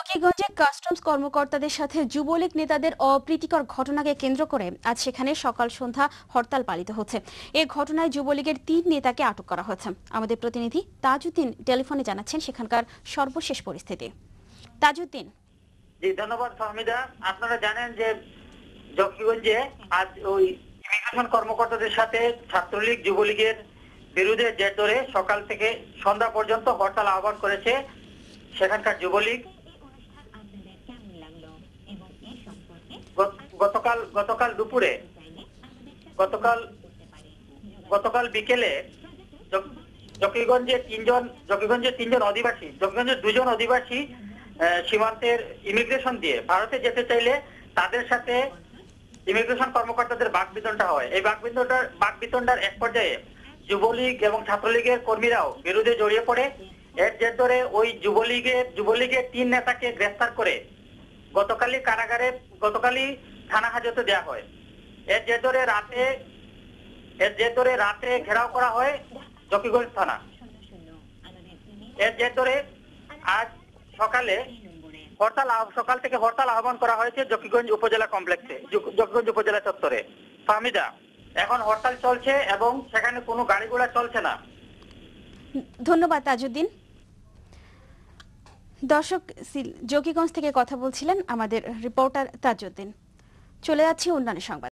জকিগঞ্জে customs কর্মকর্তাদের সাথে যুবলীগ নেতাদের অপ্রীতিকর ঘটনাকে কেন্দ্র করে আজ সেখানে সকাল সন্ধ্যা হরতাল পালিত হচ্ছে। এ ঘটনায় যুবলীগের ৩ নেতাকে আটক করা হয়েছে। আমাদের প্রতিনিধি তাজউদ্দিন টেলিফোনে জানাচ্ছেন সেখানকার সর্বশেষ পরিস্থিতি। তাজউদ্দিন। জি, ধন্যবাদ ফাহমিদা। আপনারা জানেন যে জকিগঞ্জে আজ ওই ইমিগ্রেশন কর্মকর্তাদের সাথে ছাত্রলীগ যুবলীগের বিরুদ্ধে জের ধরে সকাল থেকে সন্ধ্যা পর্যন্ত হরতাল আহ্বান করেছে সেখানকার যুবলীগ। গতকাল দুপুরে গতকাল বিকেলে জকিগঞ্জের তিনজন অধিবাসী, জকিগঞ্জের 2 জন অধিবাসী সীমান্তের ইমিগ্রেশন দিয়ে ভারতে যেতে চাইলে তাদের সাথে ইমিগ্রেশন কর্মকর্তাদের বাকবিতণ্ডা হয়। এই বাকবিতণ্ডার এক পর্যায়ে যুবলীগ এবং ছাত্রলীগের কর্মীরাও বিরুদ্ধে জড়িয়ে পড়ে। এর জের ধরে ওই যুবলীগের 3 নেতাকে গ্রেফতার করে গতকালই থানা হাজতে দেওয়া হয়। এর জের ধরে রাতে ঘেরাও করা হয় জকিগঞ্জ থানা। এর জের ধরে আজ সকাল থেকে হরতাল আহ্বান করা হয়েছে জকিগঞ্জ উপজেলা কমপ্লেক্সে, জকিগঞ্জ উপজেলা চত্বরে। ফাহমিদা, এখন হরতাল চলছে এবং সেখানে কোনো গাড়ি ঘোড়া চলছে না। ধন্যবাদ তাজউদ্দিন। দর্শক, জকিগঞ্জ থেকে কথা বলছিলেন আমাদের রিপোর্টার তাজউদ্দিন। চলে যাচ্ছি অন্যান্য সংবাদ।